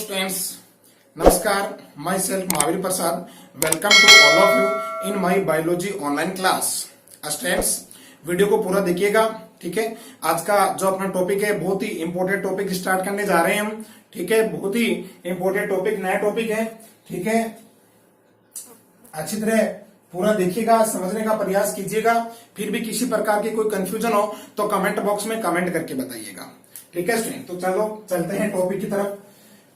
Students, नमस्कार। Myself Mahavir Prasad. Welcome to all of you in my biology online class. Students, video को पूरा देखिएगा, ठीक है। आज का जो अपना टॉपिक है बहुत ही इंपॉर्टेंट टॉपिक स्टार्ट करने जा रहे हैं हम, ठीक है। बहुत ही इंपॉर्टेंट टॉपिक, नया टॉपिक है, ठीक है। अच्छी तरह पूरा देखिएगा, समझने का प्रयास कीजिएगा। फिर भी किसी प्रकार की कोई कंफ्यूजन हो तो कमेंट बॉक्स में कमेंट करके बताइएगा, ठीक है स्टूडेंट। तो चलो चलते हैं टॉपिक की तरफ।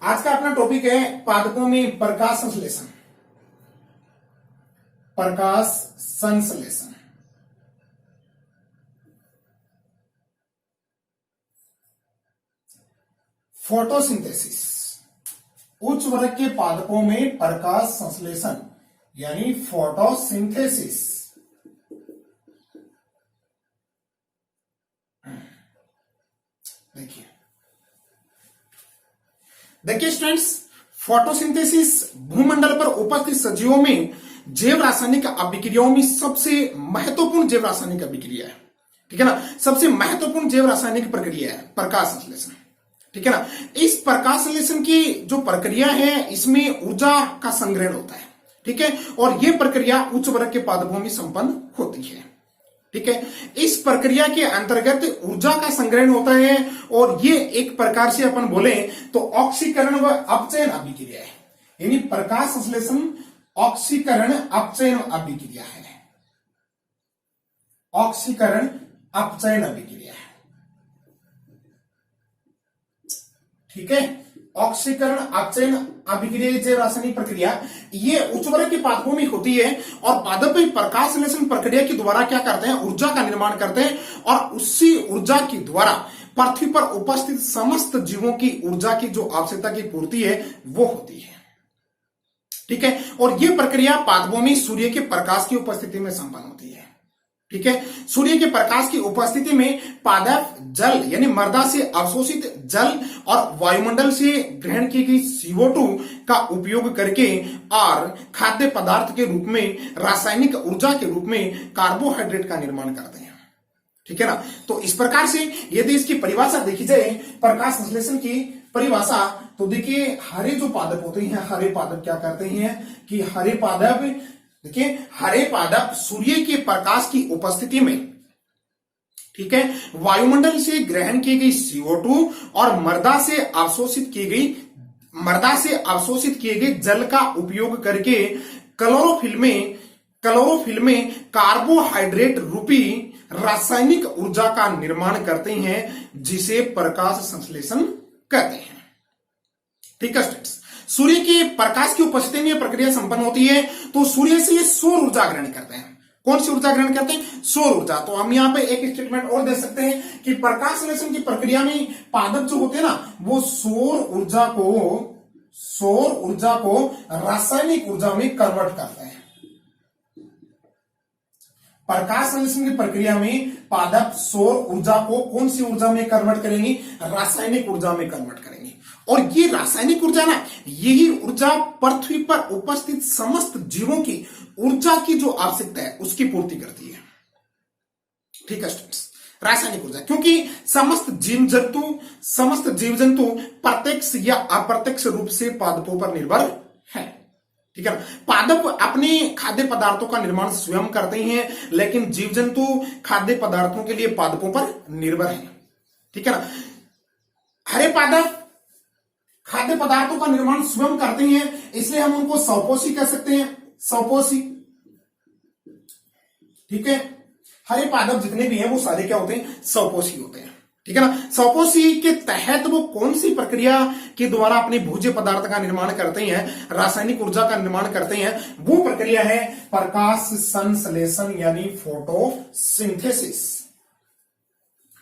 आज का अपना टॉपिक है पादपों में प्रकाश संश्लेषण। प्रकाश संश्लेषण, फोटोसिंथेसिस। उच्च वर्ग के पादपों में प्रकाश संश्लेषण यानी फोटोसिंथेसिस। देखिए स्टूडेंट्स, फोटोसिंथेसिस भूमंडल पर उपस्थित सजीवों में जैव रासायनिक अभिक्रियाओं में सबसे महत्वपूर्ण जैव रासायनिक अभिक्रिया है, ठीक है ना। सबसे महत्वपूर्ण जैव रासायनिक प्रक्रिया है प्रकाश संश्लेषण, ठीक है ना। इस प्रकाश संश्लेषण की जो प्रक्रिया है इसमें ऊर्जा का संग्रहण होता है, ठीक है। और यह प्रक्रिया उच्च वर्ग के पादपों में संपन्न होती है, ठीक है। इस प्रक्रिया के अंतर्गत ऊर्जा का संग्रहण होता है और ये एक प्रकार से अपन बोले तो ऑक्सीकरण व अपचयन अभिक्रिया है। यानी प्रकाश संश्लेषण ऑक्सीकरण अपचयन अभिक्रिया है। ऑक्सीकरण अपचयन अभिक्रिया है, ठीक है। ऑक्सीकरण अपचयन अभिक्रिया जैव रासायनिक प्रक्रिया ये उच्च वर्ग के पादपों में होती है और पादप प्रकाश संश्लेषण प्रक्रिया के द्वारा क्या करते हैं, ऊर्जा का निर्माण करते हैं और उसी ऊर्जा के द्वारा पृथ्वी पर उपस्थित समस्त जीवों की ऊर्जा की जो आवश्यकता की पूर्ति है वो होती है, ठीक है। और यह प्रक्रिया पादपों में सूर्य के प्रकाश की उपस्थिति में संपन्न होती है, ठीक है। सूर्य के प्रकाश की उपस्थिति में पादप जल यानी मृदा से अवशोषित जल और वायुमंडल से ग्रहण की गई CO2 का उपयोग करके और खाद्य पदार्थ के रूप में रासायनिक ऊर्जा के रूप में कार्बोहाइड्रेट का निर्माण करते हैं, ठीक है ना। तो इस प्रकार से यदि इसकी परिभाषा देखी जाए प्रकाश संश्लेषण की परिभाषा, तो देखिए हरे जो पादप होते हैं, हरे पादप क्या करते हैं कि हरे पादप, देखिए हरे पादप सूर्य के प्रकाश की उपस्थिति में, ठीक है, वायुमंडल से ग्रहण की गई CO2 और मृदा से अवशोषित किए गए जल का उपयोग करके क्लोरोफिल में कार्बोहाइड्रेट रूपी रासायनिक ऊर्जा का निर्माण करते हैं जिसे प्रकाश संश्लेषण कहते हैं, ठीक है स्टूडेंट्स। सूर्य के प्रकाश की उपस्थिति में प्रक्रिया संपन्न होती है तो सूर्य से ये सौर ऊर्जा ग्रहण करते हैं। कौन सी ऊर्जा ग्रहण करते हैं? सौर ऊर्जा। तो हम यहां पे एक स्टेटमेंट और दे सकते हैं कि प्रकाश संश्लेषण की प्रक्रिया में पादप जो होते हैं ना वो सौर ऊर्जा को रासायनिक ऊर्जा में कन्वर्ट करते हैं। प्रकाश संश्लेषण की प्रक्रिया में पादप सौर ऊर्जा को कौन सी ऊर्जा में कन्वर्ट करेंगे? रासायनिक ऊर्जा में कन्वर्ट करेंगे। और ये रासायनिक ऊर्जा ना, यही ऊर्जा पृथ्वी पर उपस्थित समस्त जीवों की ऊर्जा की जो आवश्यकता है उसकी पूर्ति करती है, ठीक है स्टूडेंट्स। रासायनिक ऊर्जा, क्योंकि समस्त जीव जंतु प्रत्यक्ष या अप्रत्यक्ष रूप से पादपों पर निर्भर है, ठीक है। पादप अपने खाद्य पदार्थों का निर्माण स्वयं करते हैं लेकिन जीव जंतु खाद्य पदार्थों के लिए पादपों पर निर्भर है, ठीक है ना। हरे पादप खाद्य पदार्थों का निर्माण स्वयं करते हैं इसलिए हम उनको स्वपोषी कह सकते हैं, स्वपोषी, ठीक है। हरे पादप जितने भी हैं वो सारे क्या होते हैं? स्वपोषी होते हैं, ठीक है ना। स्वपोषी के तहत वो कौन सी प्रक्रिया के द्वारा अपने भोज्य पदार्थ का निर्माण करते हैं, रासायनिक ऊर्जा का निर्माण करते हैं, वो प्रक्रिया है प्रकाश संश्लेषण यानी फोटोसिंथेसिस,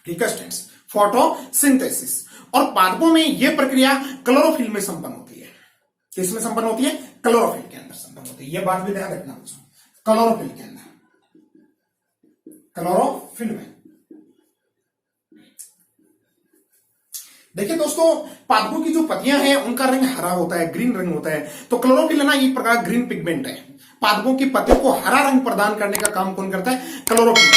ठीक है स्टूडेंट्स, फोटोसिंथेसिस। और पादपों में यह प्रक्रिया क्लोरोफिल में संपन्न होती है। किसमें संपन्न होती है? क्लोरोफिल के अंदर संपन्न होती है। यह बात भी ध्यान रखना मुझे, क्लोरोफिल के अंदर, क्लोरोफिल में। देखिए दोस्तों, पादपों की जो पत्तियां हैं उनका रंग हरा होता है, ग्रीन रंग होता है। तो क्लोरोफिल है ना, एक प्रकार ग्रीन पिगमेंट है। पादपों की पत्तियों को हरा रंग प्रदान करने का काम कौन करता है? क्लोरोफिल।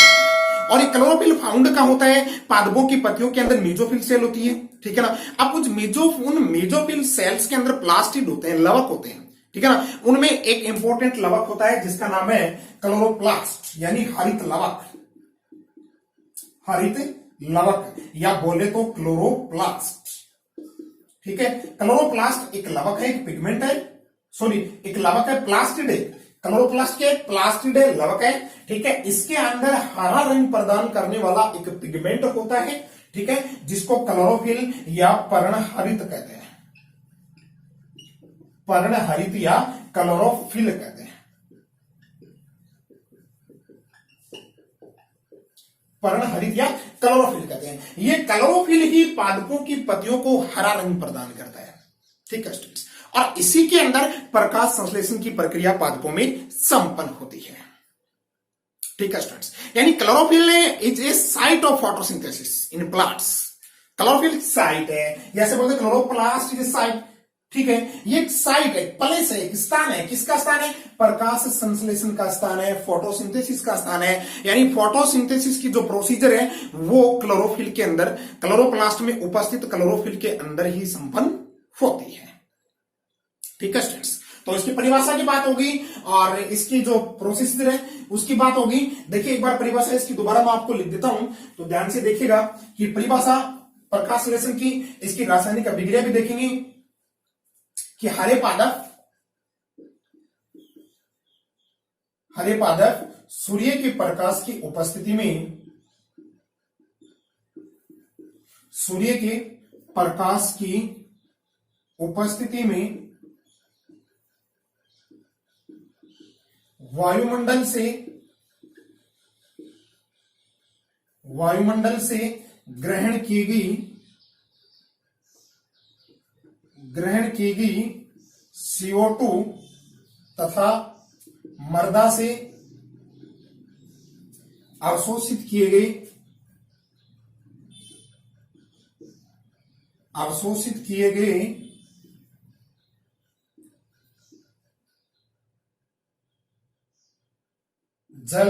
और ये क्लोरोफिल फाउंड का होता है पादपों की पत्तियों के अंदर मेसोफिल सेल होती है, ठीक है ना। अब कुछ उन मेसोफिल सेल्स के अंदर प्लास्टिड होते हैं, लवक होते हैं, ठीक है ना। उनमें एक इंपॉर्टेंट लवक होता है जिसका नाम है क्लोरोप्लास्ट, यानी हरित लवक, हरित लवक या बोले तो क्लोरोप्लास्ट, ठीक है। क्लोरोप्लास्ट एक लवक है, एक पिगमेंट है, सॉरी एक लवक है, प्लास्टिड है, क्लोरोप्लास्ट के प्लास्टिड है, लवक है, ठीक है। इसके अंदर हरा रंग प्रदान करने वाला एक पिगमेंट होता है, ठीक है, जिसको क्लोरोफिल या पर्णहरित कहते हैं, पर्णहरित या क्लोरोफिल कहते हैं, पर्णहरित या क्लोरोफिल कहते हैं। ये क्लोरोफिल ही पादपों की पत्तियों को हरा रंग प्रदान करता है, ठीक है स्टूडेंट्स। और इसी के अंदर प्रकाश संश्लेषण की प्रक्रिया पादपों में संपन्न होती है, ठीक है स्टूडेंट्स। यानी chlorophyll is a site of photosynthesis in plants. Chlorophyll site है, जैसे बोलते क्लोरोप्लास्ट इज साइट, ठीक है। ये एक साइट है, प्लेस है, एक स्थान है। किसका स्थान है? प्रकाश संश्लेषण का स्थान है, फोटोसिंथेसिस का स्थान है। यानी फोटोसिंथेसिस की जो प्रोसीजर है वो क्लोरोफिल के अंदर, क्लोरोप्लास्ट में उपस्थित क्लोरोफिल के अंदर ही संपन्न होती है, ठीक है स्टूडेंट्स। तो इसकी परिभाषा की बात होगी और इसकी जो प्रोसीजर है उसकी बात होगी। देखिए एक बार परिभाषा इसकी दोबारा मैं आपको लिख देता हूं, तो ध्यान से देखिएगा कि परिभाषा प्रकाश संश्लेषण की, इसकी रासायनिक अभिक्रिया भी देखेंगे कि हरे पादप सूर्य के प्रकाश की उपस्थिति में, सूर्य के प्रकाश की उपस्थिति में वायुमंडल से ग्रहण की गई CO2 तथा मृदा से अवशोषित किए गए जल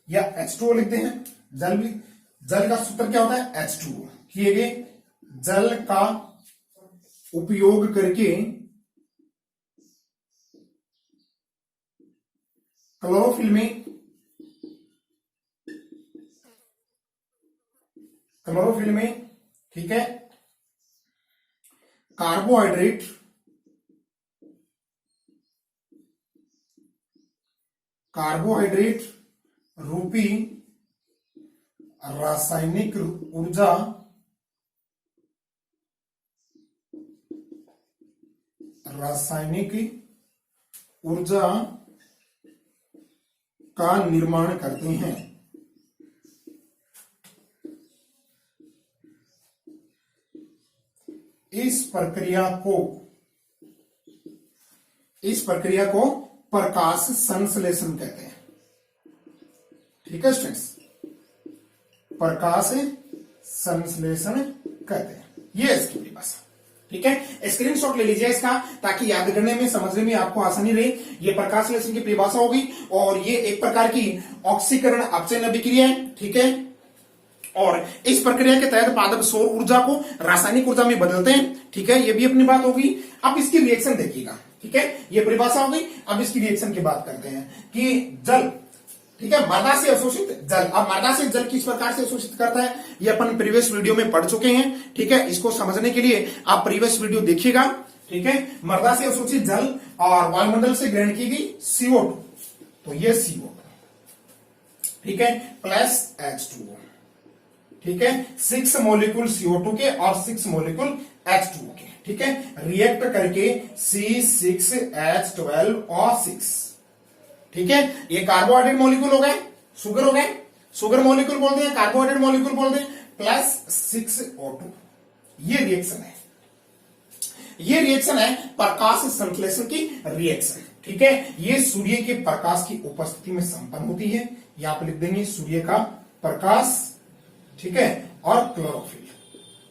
या H2O लिखते हैं। जल का सूत्र क्या होता है? H2O। किए गए जल का उपयोग करके क्लोरोफिल में, ठीक है, कार्बोहाइड्रेट रूपी रासायनिक ऊर्जा का निर्माण करते हैं। इस प्रक्रिया को प्रकाश संश्लेषण कहते हैं, ठीक है स्टूडेंट्स, प्रकाश संश्लेषण कहते हैं। ये इसकी परिभाषा, ठीक है। स्क्रीनशॉट ले लीजिए इसका, ताकि याद करने में, समझने में आपको आसानी रहे। ये प्रकाश संश्लेषण की परिभाषा होगी और ये एक प्रकार की ऑक्सीकरण अपचयन अभिक्रिया है, ठीक है। और इस प्रक्रिया के तहत पादप सौर ऊर्जा को रासायनिक ऊर्जा में बदलते हैं, ठीक है। ये भी अपनी बात होगी। अब इसकी रिएक्शन देखिएगा, ठीक है। ये परिभाषा हो गई। अब इसकी रिएक्शन की बात करते हैं कि जल, ठीक है, मृदा से अवशोषित जल। अब मृदा से जल किस प्रकार से अवशोषित करता है ये अपन प्रीवियस वीडियो में पढ़ चुके हैं, ठीक है। इसको समझने के लिए आप प्रीवियस वीडियो देखिएगा, ठीक है। मृदा से अवशोषित जल और वायुमंडल से ग्रहण की गई CO2, तो ये CO2, ठीक है, प्लस H2O, ठीक है। 6 मॉलिक्यूल CO2 के और 6 मॉलिक्यूल H2O के, ठीक है, रिएक्ट करके C6H12 और 6, ठीक है। ये कार्बोहाइड्रेट मॉलिक्यूल हो गए, शुगर हो गए, शुगर मॉलिक्यूल बोलते हैं, कार्बोहाइड्रेट मॉलिक्यूल बोलते हैं, प्लस 6O2। ये रिएक्शन है, ये रिएक्शन है प्रकाश संश्लेषण की रिएक्शन, ठीक है। ये सूर्य के प्रकाश की उपस्थिति में संपन्न होती है। यहां पर लिख देंगे सूर्य का प्रकाश, ठीक है, और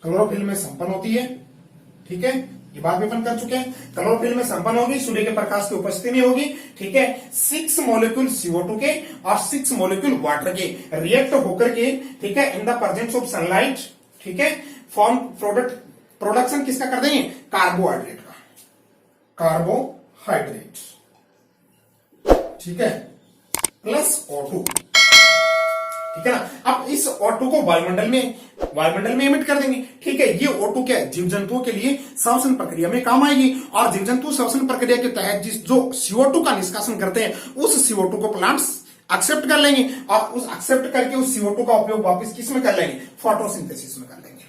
क्लोरोफिल में संपन्न होती है, ठीक है। ये बात भी अपन कर चुके हैं। क्लोरोफिल में संपन्न होगी, सूर्य के प्रकाश की उपस्थिति में होगी, ठीक है। 6 मॉलिक्यूल CO2 के और 6 मॉलिक्यूल वाटर के रिएक्ट होकर के, ठीक है, in the presence of sunlight, ठीक है, फॉर्म प्रोडक्शन किसका कर देंगे, कार्बोहाइड्रेट का, कार्बोहाइड्रेट, ठीक है, प्लस O2, ठीक है ना। अब इस O2 को वायुमंडल में एमिट कर देंगे, ठीक है। ये O2 क्या है, जीव जंतुओं के लिए श्वसन प्रक्रिया में काम आएगी, और जीव जंतु श्वसन प्रक्रिया के तहत जो CO2 का निष्कासन करते हैं, उस CO2 को प्लांट्स एक्सेप्ट कर लेंगे, और उस एक्सेप्ट करके उस CO2 का उपयोग वापस किस में कर लेंगे, फोटोसिंथेसिस में कर लेंगे,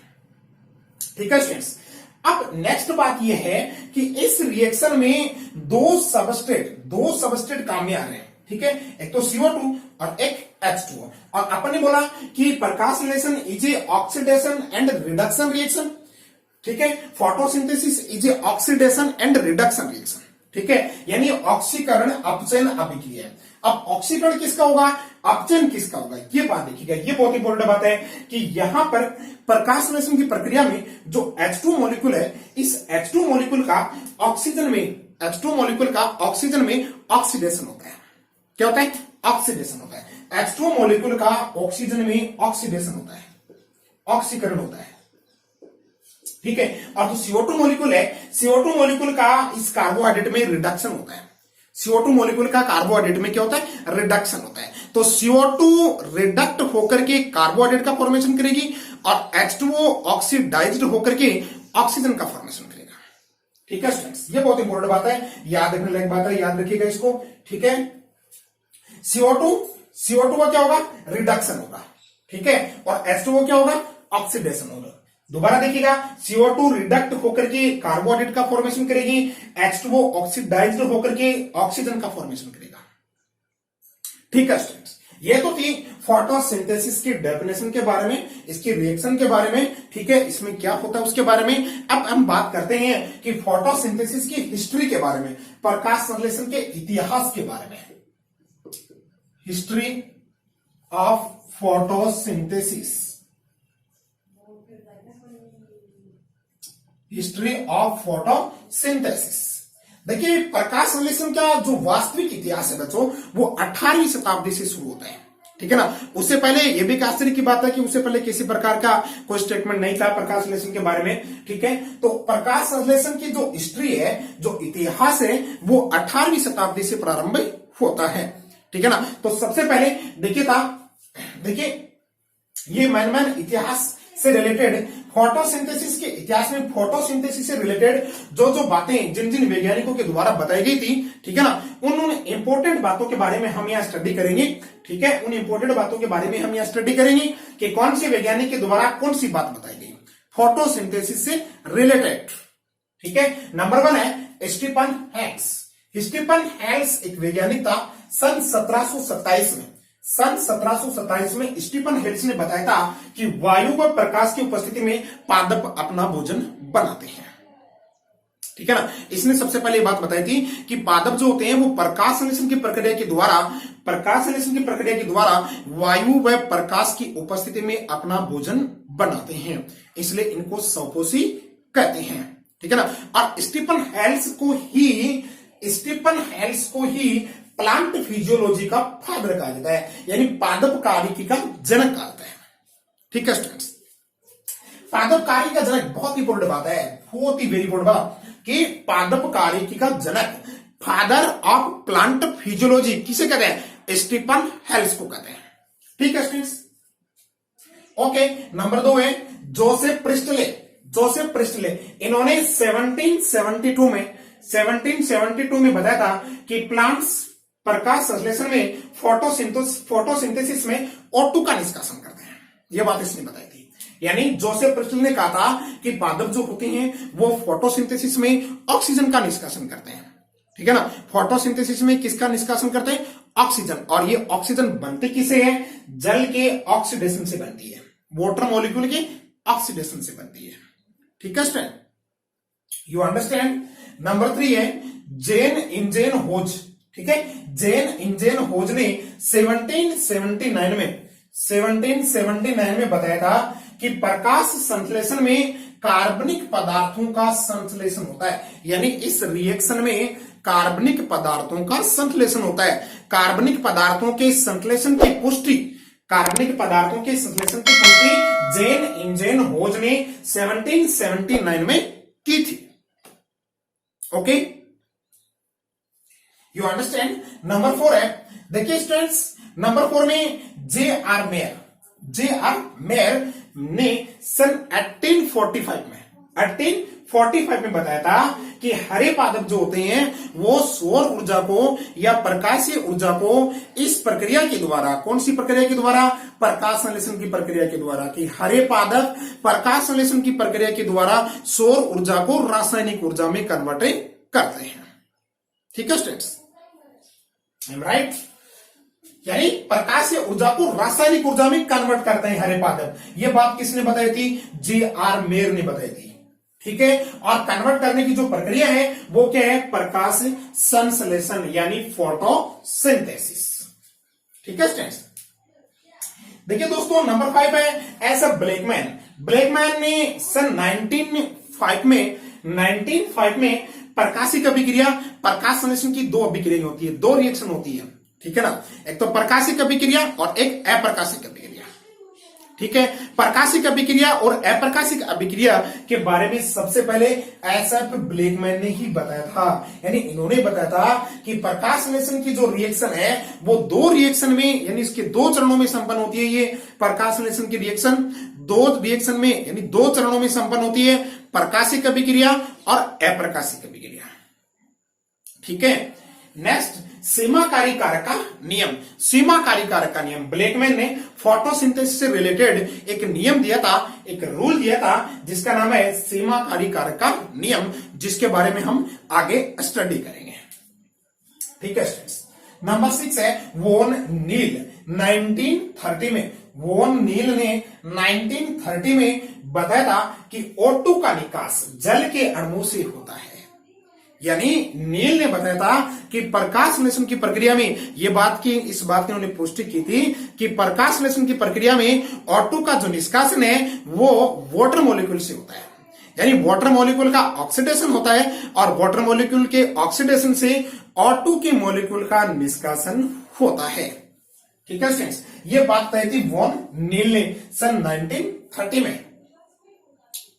ठीक है स्टूडेंट्स। अब नेक्स्ट बात यह है कि इस रिएक्शन में दो सबस्ट्रेट काम में आ रहे हैं, ठीक है। एक तो CO2 और एक H2O, और अपन ने बोला कि प्रकाश संश्लेषण is a oxidation and reduction reaction, ठीक है। Photosynthesis is a oxidation and reduction reaction, ठीक है, यानी ऑक्सीकरण अपचयन अभिक्रिया। अब ऑक्सीकरण किसका होगा, अपचयन किसका होगा, ये बात देखिएगा। ये बहुत इंपॉर्टेंट बात है कि यहां पर प्रकाश संश्लेषण की प्रक्रिया में जो H2 मॉलिक्यूल है, इस H2 मॉलिक्यूल का ऑक्सीजन में ऑक्सीडेशन होता है। क्या होता है, ऑक्सीडेशन होता है। H2 मॉलिक्यूल का ऑक्सीजन में ऑक्सीडेशन होता है, ऑक्सीकरण होता है, ठीक है। और जो CO2 मॉलिक्यूल है, CO2 मॉलिक्यूल का इस कार्बोहाइड्रेट में रिडक्शन होता है। CO2 मॉलिक्यूल का कार्बोहाइड्रेट में क्या होता है, रिडक्शन होता है। तो CO2 रिडक्ट होकर के कार्बोहाइड्रेट का फॉर्मेशन करेगी, और H2O ऑक्सीडाइज्ड होकर के ऑक्सीजन का फॉर्मेशन करेगा, ठीक है स्टूडेंट्स। ये बहुत इंपॉर्टेंट बात है, याद रखने लायक बात है, याद रखिएगा इसको, ठीक है। CO2 का क्या होगा, रिडक्शन होगा, ठीक है, और H2O क्या होगा, ऑक्सीडेशन होगा। दोबारा देखिएगा, CO2 रिडक्ट होकर के कार्बोहाइड्रेट का फॉर्मेशन करेगी, H2O ऑक्सीडाइज्ड होकर के ऑक्सीजन का फॉर्मेशन करेगा, ठीक है स्टूडेंट्स। ये तो थी फोटोसिंथेसिस की डेफिनेशन के बारे में, इसकी रिएक्शन के बारे में, ठीक है, इसमें क्या होता है उसके बारे में। अब हम बात करते हैं कि फोटोसिंथेसिस की हिस्ट्री के बारे में, प्रकाश संश्लेषण के इतिहास के बारे में। History of photosynthesis, history of photosynthesis. देखिए, प्रकाश संश्लेषण का जो वास्तविक इतिहास है बच्चों, वो 18वीं शताब्दी से शुरू होता है, ठीक है ना। उससे पहले ये भी एक आश्चर्य की बात है कि उससे पहले किसी प्रकार का कोई स्टेटमेंट नहीं था प्रकाश संश्लेषण के बारे में, ठीक है। तो प्रकाश संश्लेषण की जो हिस्ट्री है, जो इतिहास है, वो 18वीं शताब्दी से प्रारंभ होता है, ठीक है ना। तो सबसे पहले देखिए ये मैन इतिहास से रिलेटेड, फोटोसिंथेसिस के इतिहास में फोटोसिंथेसिस से रिलेटेड जो बातें जिन वैज्ञानिकों के द्वारा बताई गई थी, ठीक है ना, उन इंपॉर्टेंट बातों के बारे में हम यहाँ स्टडी करेंगे, ठीक है। उन इंपॉर्टेंट बातों के बारे में हम यहाँ स्टडी करेंगे कि कौन से वैज्ञानिक के द्वारा कौन सी बात बताई गई फोटोसिंथेसिस से रिलेटेड, ठीक है। नंबर 1 है स्टीफन हेल्स। स्टीफन हेल्स एक वैज्ञानिक था। सन 1727 में स्टीफन हेल्स ने बताया था कि वायु व प्रकाश की उपस्थिति में पादप अपना भोजन बनाते हैं, ठीक है ना। इसने सबसे पहले बात बताई थी कि पादप जो होते हैं वो प्रकाश संश्लेषण की प्रक्रिया के द्वारा वायु व प्रकाश की उपस्थिति में अपना भोजन बनाते हैं, इसलिए इनको स्वपोषी कहते हैं, ठीक है ना। और स्टीफन हेल्स को ही प्लांट फिजियोलॉजी का फादर कहा जाता है, यानी पादप कारिकी का जनक कहा जाता है, ठीक है स्टूडेंट्स। पादप कारिकी का जनक बहुत इंपॉर्टेंट बात है, बहुत ही वेरी इंपॉर्टेंट बात कि पादप कारिकी का जनक, फादर ऑफ प्लांट फिजियोलॉजी किसे कहते हैं, स्टीफन हेल्स को कहते हैं, ठीक है स्टूडेंट्स। ओके, नंबर 2 है जोसेफ प्रिस्टले। इन्होंने 1772 में बताया था कि प्लांट्स प्रकाश संश्लेषण में फोटोसिंथेसिस में O2 का निष्कासन करते हैं, यह बात इसने बताई थी। यानी जोसेफ प्रिस्टल ने कहा था कि पादप जो होते हैं वो फोटोसिंथेसिस में ऑक्सीजन का निष्कासन करते हैं, ठीक है ना। फोटोसिंथेसिस में किसका निष्कासन करते हैं, ऑक्सीजन। और ये ऑक्सीजन बनती किसे है, जल के ऑक्सीडेशन से बनती है, वाटर मॉलिक्यूल के ऑक्सीडेशन से बनती है, ठीक है स्टूडेंट, यू अंडरस्टैंड। नंबर 3 है जेन इंजेन होज, ठीक है। जेन इंजेन होज ने 1779 में बताया था कि प्रकाश संश्लेषण में कार्बनिक पदार्थों का संश्लेषण होता है, यानी इस रिएक्शन में कार्बनिक पदार्थों का संश्लेषण होता है। कार्बनिक पदार्थों के संश्लेषण की पुष्टि जेन इंजेन होज ने 1779 में की थी। Okay, you understand. नंबर 4 है, देखिए स्टूडेंट्स, नंबर 4 में जे आर मेयर ने सन 1845 में बताया था कि हरे पादप जो होते हैं वो सौर ऊर्जा को या प्रकाशीय ऊर्जा को इस प्रक्रिया के द्वारा, कौन सी प्रक्रिया के द्वारा, प्रकाश संश्लेषण की प्रक्रिया के द्वारा, कि हरे पादप प्रकाश संश्लेषण की प्रक्रिया के द्वारा सौर ऊर्जा को रासायनिक ऊर्जा में कन्वर्ट करते हैं। ठीक है स्टूडेंट्स, राइट, यानी प्रकाशीय ऊर्जा को रासायनिक ऊर्जा में कन्वर्ट करते हैं हरे पादप। यह बात किसने बताई थी? जे आर मेयर ने बताई थी। ठीक है, और कन्वर्ट करने की जो प्रक्रिया है वो क्या है? प्रकाश संश्लेषण यानी फोटोसिंथेसिस। ठीक है स्टूडेंट्स, देखिए दोस्तों नंबर 5 है एस अ ब्लैकमैन ने सन 1905 में प्रकाशिक अभिक्रिया, प्रकाश संश्लेषण की दो अभिक्रिया होती है, दो रिएक्शन होती है। ठीक है ना, एक तो प्रकाशिक अभिक्रिया और एक अप्रकाशिक अभिक्रिया। ठीक है, प्रकाशिक अभिक्रिया और अप्रकाशिक अभिक्रिया के बारे में सबसे पहले एसएफ ब्लैकमैन ने ही बताया था, यानी इन्होंने बताया था कि प्रकाश संश्लेषण की जो रिएक्शन है वो दो रिएक्शन में, यानी इसके दो चरणों में संपन्न होती है। ये प्रकाश संश्लेषण की रिएक्शन दो रिएक्शन में यानी दो चरणों में संपन्न होती है, प्रकाशिक अभिक्रिया और अप्रकाशिक अभिक्रिया। ठीक है, नेक्स्ट सीमाकारी कारक का नियम। ब्लैकमैन ने फोटोसिंथेसिस से रिलेटेड एक नियम दिया था, एक रूल दिया था जिसका नाम है सीमाकारी कारक का नियम, जिसके बारे में हम आगे स्टडी करेंगे। ठीक है स्टूडेंट्स, नंबर 6 है वोन नील 1930 में। वोन नील ने 1930 में बताया था कि O2 का निकास जल के अणु से होता है, यानी नील ने बताया था कि प्रकाश संश्लेषण की प्रक्रिया में इस बात की उन्होंने पुष्टि की थी कि प्रकाश संश्लेषण की प्रक्रिया में O2 का जो निष्कासन है वो वाटर मॉलिक्यूल से होता है, यानी वाटर मॉलिक्यूल का ऑक्सीडेशन होता है और वाटर मॉलिक्यूल के ऑक्सीडेशन से O2 के मॉलिक्यूल का निष्कासन होता है। ठीक है स्टूडेंट्स, ये बात तय थी वॉन नील ने सन 1930 में।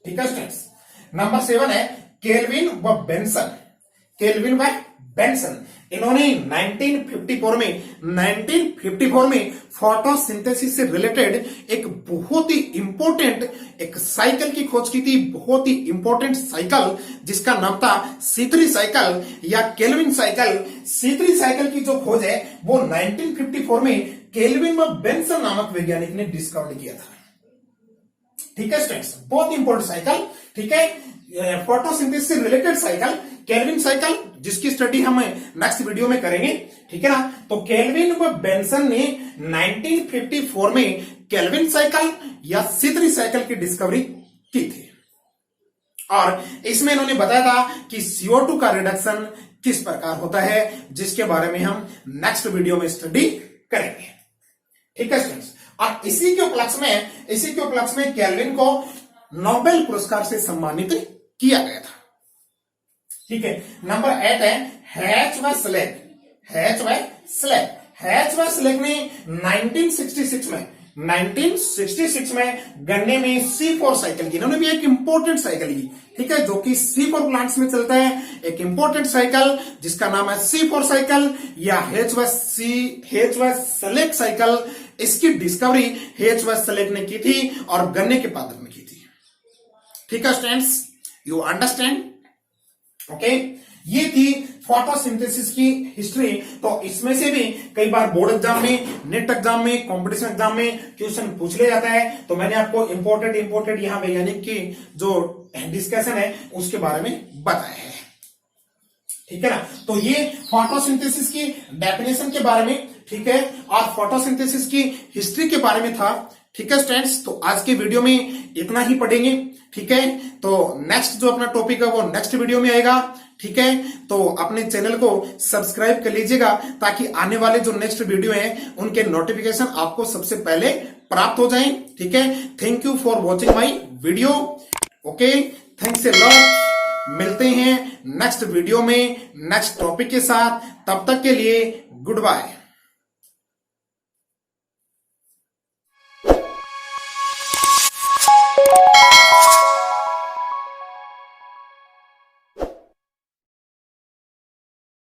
ठीक है स्टूडेंट्स, नंबर 7 है केल्विन व बेंसन। इन्होंने 1954 में फोटोसिंथेसिस से रिलेटेड एक बहुत ही इंपॉर्टेंट एक साइकिल की खोज की थी, बहुत ही इंपॉर्टेंट साइकिल जिसका नाम था C3 साइकिल या केल्विन साइकिल। C3 साइकिल की जो खोज है वो 1954 में केल्विन व बेंसन नामक वैज्ञानिक ने डिस्कवर किया था। ठीक है स्टूडेंट्स, बहुत इंपॉर्टेंट साइकिल। ठीक है, फोटोसिंथेसिस से रिलेटेड साइकिल केल्विन साइकिल, जिसकी स्टडी हम नेक्स्ट वीडियो में करेंगे। ठीक है ना, तो केल्विन व बेंसन ने 1954 में केल्विन साइकिल या C3 साइकिल की डिस्कवरी की थी और इसमें इन्होंने बताया था कि CO2 का रिडक्शन किस प्रकार होता है, जिसके बारे में हम नेक्स्ट वीडियो में स्टडी करेंगे। ठीक है स्टूडेंट्स, और इसी के उपलक्ष्य में केल्विन को नोबेल पुरस्कार से सम्मानित किया गया था। ठीक है, नंबर 8 है हैच व स्लेक ने 1966 में गन्ने में C4 साइकिल की, इन्होंने भी एक इंपॉर्टेंट साइकिल की। ठीक है, जो कि C4 प्लांट्स में चलता है, एक इंपॉर्टेंट साइकिल जिसका नाम है C4 साइकिल या हेच व स्लेक साइकिल। इसकी डिस्कवरी हेच व स्लेक ने की थी और गन्ने के पादप में की थी। ठीक है स्टूडेंट्स, यू अंडरस्टैंड? ओके, ये थी फोटोसिंथेसिस की हिस्ट्री। तो इसमें से भी कई बार बोर्ड एग्जाम में, नेट एग्जाम में, कंपटीशन एग्जाम में क्वेश्चन पूछ लिया जाता है। तो मैंने आपको इंपॉर्टेंट यहाँ वैज्ञानिक की जो डिस्कशन है उसके बारे में बताया है। ठीक है ना, तो ये फोटोसिंथेसिस की डेफिनेशन के बारे में, ठीक है, और फोटोसिंथेसिस की हिस्ट्री के बारे में था। ठीक है स्टूडेंट्स, तो आज के वीडियो में इतना ही पढ़ेंगे। ठीक है, तो नेक्स्ट जो अपना टॉपिक है वो नेक्स्ट वीडियो में आएगा। ठीक है, तो अपने चैनल को सब्सक्राइब कर लीजिएगा ताकि आने वाले जो नेक्स्ट वीडियो हैं उनके नोटिफिकेशन आपको सबसे पहले प्राप्त हो जाएं। ठीक है, thank you for watching my video. Okay, thanks a lot. मिलते हैं नेक्स्ट वीडियो में नेक्स्ट टॉपिक के साथ, तब तक के लिए गुड बाय।